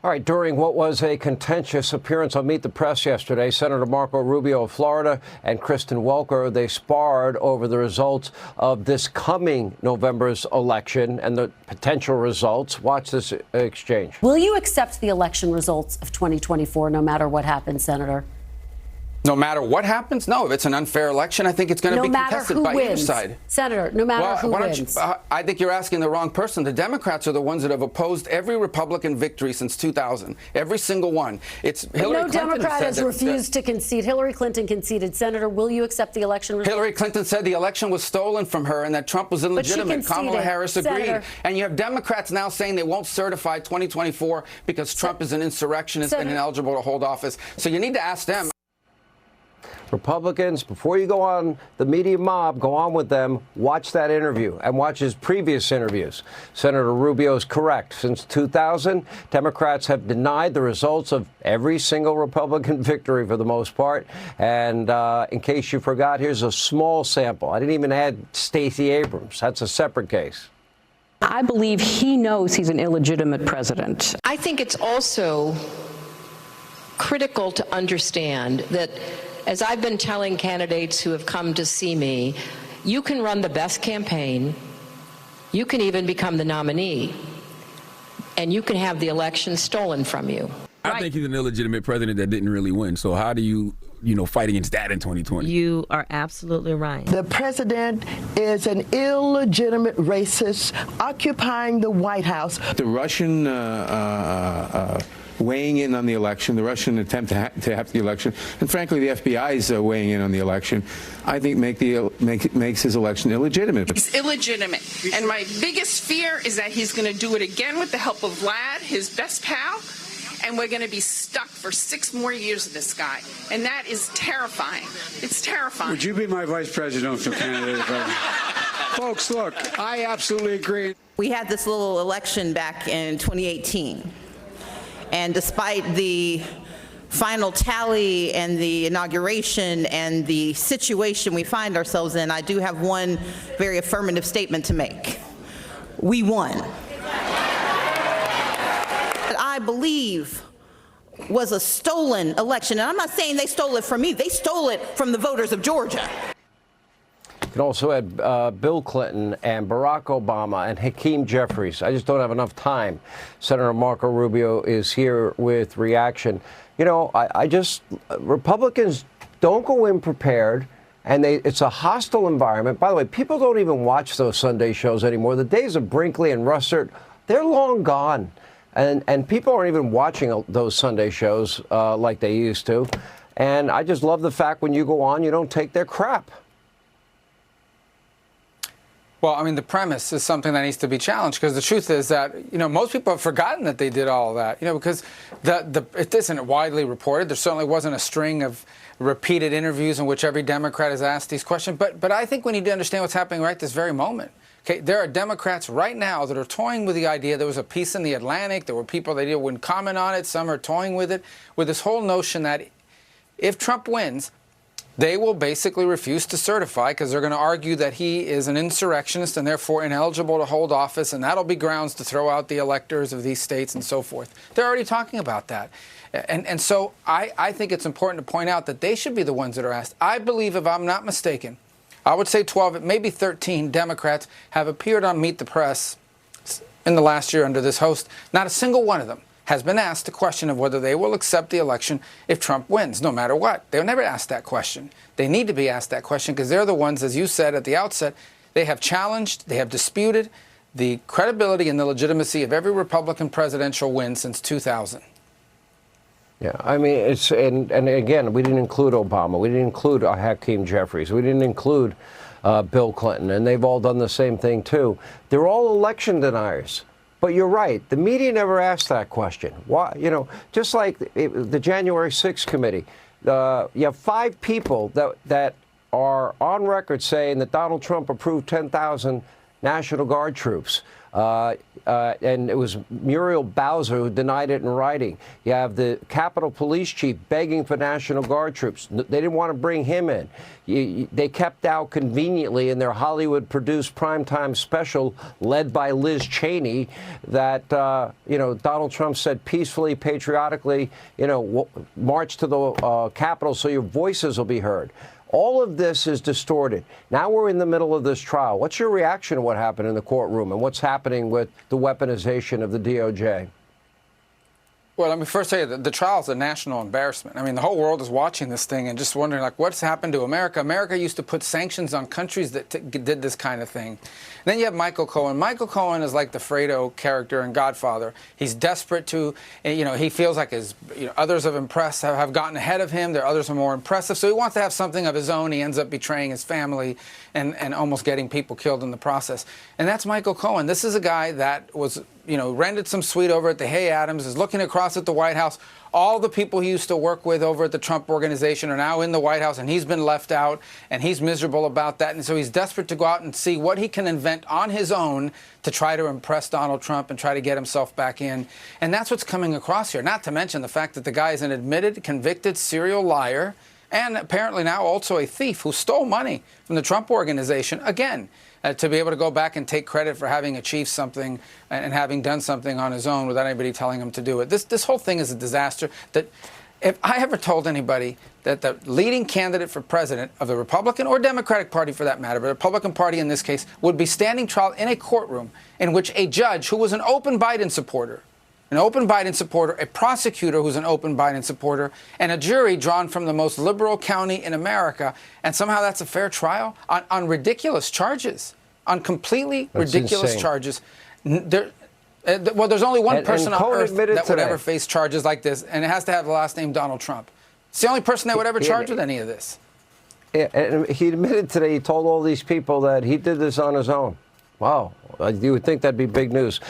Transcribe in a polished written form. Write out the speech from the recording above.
All right, during what was a contentious appearance on Meet the Press yesterday, Senator Marco Rubio of Florida and Kristen Welker, they sparred over the results of this coming November's election and the potential results. Watch this exchange. Will you accept the election results of 2024 no matter what happens, Senator? No matter what happens? No, if it's an unfair election, I think it's going to be contested by either side. Senator, no matter who wins. I think you're asking the wrong person. The Democrats are the ones that have opposed every Republican victory since 2000. Every single one. It's Hillary Clinton. No Democrat has refused to concede. Hillary Clinton conceded. Senator, will you accept the election results? Hillary Clinton said the election was stolen from her and that Trump was illegitimate. Kamala Harris agreed. Senator. And you have Democrats now saying they won't certify 2024 because Trump is an insurrectionist and ineligible to hold office. So you need to ask them. Republicans, before you go on the media mob, go on with them, watch that interview and watch his previous interviews. Senator Rubio is correct. Since 2000, Democrats have denied the results of every single Republican victory for the most part. And in case you forgot, here's a small sample. I didn't even add Stacey Abrams. That's a separate case. I believe he knows he's an illegitimate president. I think it's also critical to understand that, as I've been telling candidates who have come to see me, you can run the best campaign, you can even become the nominee, and you can have the election stolen from you. I think he's an illegitimate president that didn't really win. So how do you fight against that in 2020? You are absolutely right. The president is an illegitimate racist occupying the White House. The Russian weighing in on the election, the Russian attempt to have the election, and frankly, the FBI's weighing in on the election, I think makes his election illegitimate. He's illegitimate. And my biggest fear is that he's going to do it again with the help of Vlad, his best pal, and we're going to be stuck for 6 more years with this guy. And that is terrifying. It's terrifying. Would you be my vice presidential candidate? Folks, look, I absolutely agree. We had this little election back in 2018. And despite the final tally and the inauguration and the situation we find ourselves in, I do have one very affirmative statement to make. We won. I believe was a stolen election. And I'm not saying they stole it from me. They stole it from the voters of Georgia. You can also add Bill Clinton and Barack Obama and Hakeem Jeffries. I just don't have enough time. Senator Marco Rubio is here with reaction. You know, Republicans don't go in prepared, and it's a hostile environment. By the way, people don't even watch those Sunday shows anymore. The days of Brinkley and Russert, they're long gone. And people aren't even watching those Sunday shows like they used to. And I just love the fact when you go on, you don't take their crap. Well, I mean, the premise is something that needs to be challenged, because the truth is that, most people have forgotten that they did all of that, because it isn't widely reported. There certainly wasn't a string of repeated interviews in which every Democrat has asked these questions. But I think we need to understand what's happening right this very moment. Okay, there are Democrats right now that are toying with the idea. There was a piece in The Atlantic. There were people that wouldn't comment on it. Some are toying with it, with this whole notion that if Trump wins, they will basically refuse to certify because they're going to argue that he is an insurrectionist and therefore ineligible to hold office, and that'll be grounds to throw out the electors of these states and so forth. They're already talking about that. And so I think it's important to point out that they should be the ones that are asked. I believe, if I'm not mistaken, I would say 12, maybe 13 Democrats have appeared on Meet the Press in the last year under this host. Not a single one of them has been asked the question of whether they will accept the election if Trump wins, no matter what. They'll never ask that question. They need to be asked that question because they're the ones, as you said at the outset, they have challenged, they have disputed the credibility and the legitimacy of every Republican presidential win since 2000. Yeah, I mean, and again, we didn't include Obama. We didn't include Hakeem Jeffries. We didn't include Bill Clinton, and they've all done the same thing, too. They're all election deniers. But you're right. The media never asked that question. Why? Just like the January 6th committee, you have 5 people that are on record saying that Donald Trump approved 10,000 National Guard troops. And it was Muriel Bowser who denied it in writing. You have the Capitol Police Chief begging for National Guard troops. They didn't want to bring him in. They kept out conveniently in their Hollywood-produced primetime special led by Liz Cheney that, Donald Trump said peacefully, patriotically, march to the Capitol so your voices will be heard. All of this is distorted. Now we're in the middle of this trial. What's your reaction to what happened in the courtroom and what's happening with the weaponization of the DOJ? Well, let me first say that the trial is a national embarrassment. I mean, the whole world is watching this thing and just wondering, like, what's happened to America? America used to put sanctions on countries that did this kind of thing. And then you have Michael Cohen. Michael Cohen is like the Fredo character in Godfather. He's desperate to, he feels like his others have gotten ahead of him. There are others who are more impressive. So he wants to have something of his own. He ends up betraying his family and almost getting people killed in the process. And that's Michael Cohen. This is a guy that was rented some suite over at the Hay Adams, is looking across at the White House. All the people he used to work with over at the Trump Organization are now in the White House, and he's been left out, and he's miserable about that. And so he's desperate to go out and see what he can invent on his own to try to impress Donald Trump and try to get himself back in. And that's what's coming across here, not to mention the fact that the guy is an admitted, convicted serial liar and apparently now also a thief who stole money from the Trump Organization, again, to be able to go back and take credit for having achieved something and having done something on his own without anybody telling him to do it. This whole thing is a disaster. That if I ever told anybody that the leading candidate for president of the Republican or Democratic Party, for that matter, but the Republican Party in this case, would be standing trial in a courtroom in which a judge who was an open Biden supporter, a prosecutor who's an open Biden supporter, and a jury drawn from the most liberal county in America, and somehow that's a fair trial on ridiculous charges, on completely ridiculous charges. There's only one person on earth that would ever face charges like this, and it has to have the last name Donald Trump. It's the only person that would ever charge with any of this. Yeah, and he admitted today, he told all these people that he did this on his own. Wow. You would think that'd be big news.